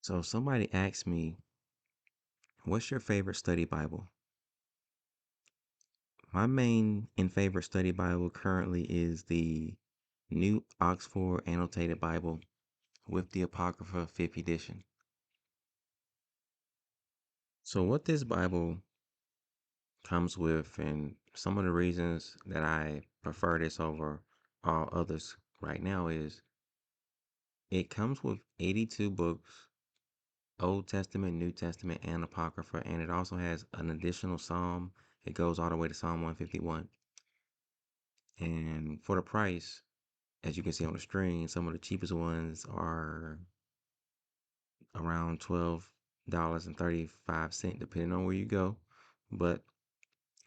So somebody asked me, what's your favorite study Bible? My main and favorite study Bible currently is the New Oxford Annotated Bible with the Apocrypha 5th edition. So what this Bible comes with, and some of the reasons that I prefer this over all others right now, is it comes with 82 books, Old Testament, New Testament, and Apocrypha, and it also has an additional Psalm. It goes all the way to Psalm 151. And for the price, as you can see on the screen, some of the cheapest ones are around $12.35, depending on where you go. But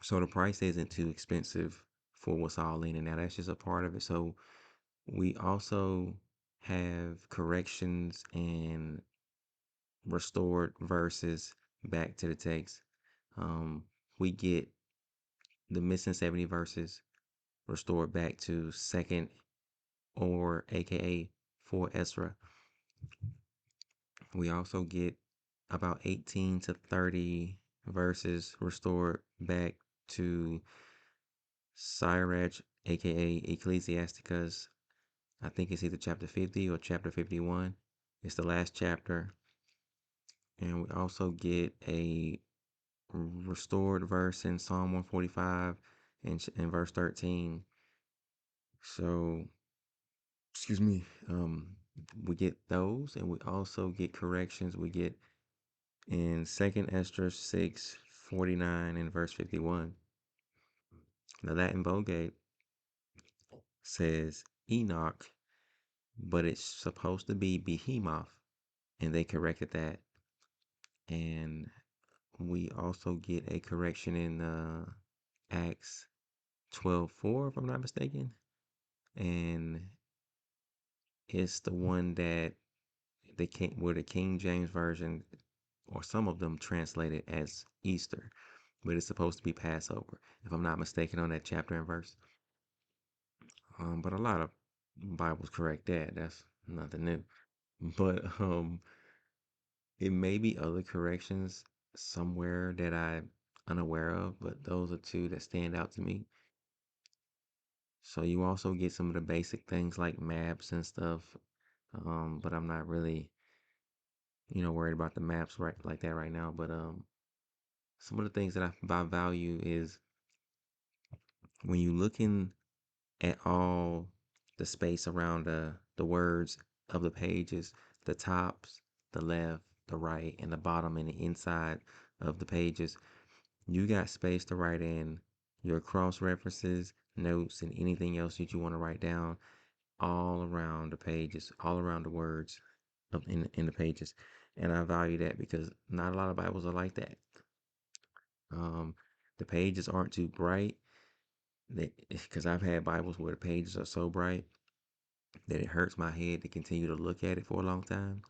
so the price isn't too expensive for what's all in, and now that's just a part of it. So we also have corrections and restored verses back to the text. We get the missing 70 verses restored back to second, or aka for Ezra. We also get about 18 to 30 verses restored back to sirach, aka Ecclesiasticus. I think it's either chapter 50 or chapter 51. It's the last chapter. And we also get a restored verse in Psalm 145 and verse 13. So, excuse me, we get those, and we also get corrections. We get in second esdras 6:49 and verse 51. Now that in Vulgate says enoch, but it's supposed to be behemoth, and they corrected that. And we also get a correction in Acts 12:4, if I'm not mistaken, and it's the one that where the King James version, or some of them, translated as Easter, but it's supposed to be Passover, if I'm not mistaken, on that chapter and verse. But a lot of Bibles correct that. That's nothing new. But it may be other corrections somewhere that I'm unaware of, but those are two that stand out to me. So you also get some of the basic things like maps and stuff. But I'm not really, worried about the maps right like that right now. But some of the things that I value is when you looking at all the space around the words of the pages, the tops, the left, the right, and the bottom and the inside of the pages, you got space to write in your cross references, notes, and anything else that you want to write down all around the pages, all around the words in the pages. And I value that because not a lot of Bibles are like that. Um, the pages aren't too bright. Because I've had Bibles where the pages are so bright that it hurts my head to continue to look at it for a long time.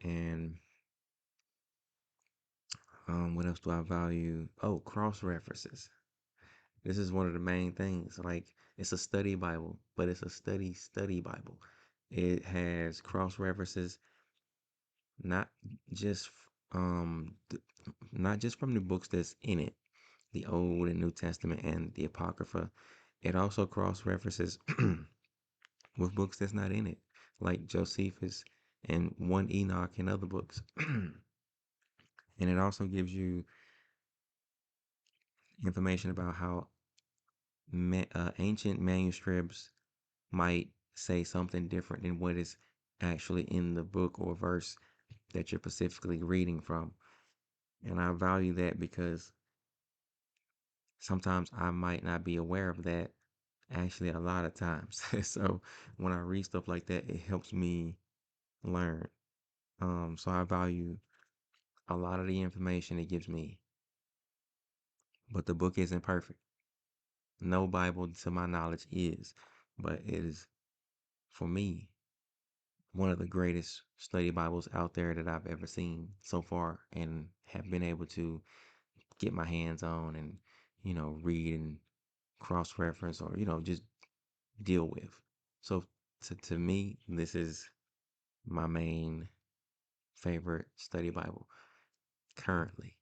And what else do I value? Oh, cross references. This is one of the main things. Like, it's a study Bible, but it's a study Bible. It has cross references, not just not just from the books that's in it, the Old and New Testament and the Apocrypha. It also cross references with books that's not in it, like Josephus and one Enoch and other books. And it also gives you information about how ancient manuscripts might say something different than what is actually in the book or verse that you're specifically reading from. And I value that because sometimes I might not be aware of that, actually, a lot of times. So when I read stuff like that, it helps me learn. So I value a lot of the information it gives me, but the book isn't perfect. No Bible, to my knowledge, is, but it is, for me, one of the greatest study Bibles out there that I've ever seen so far and have been able to get my hands on and, read and cross reference or, just deal with. So to me, this is my main favorite study Bible currently.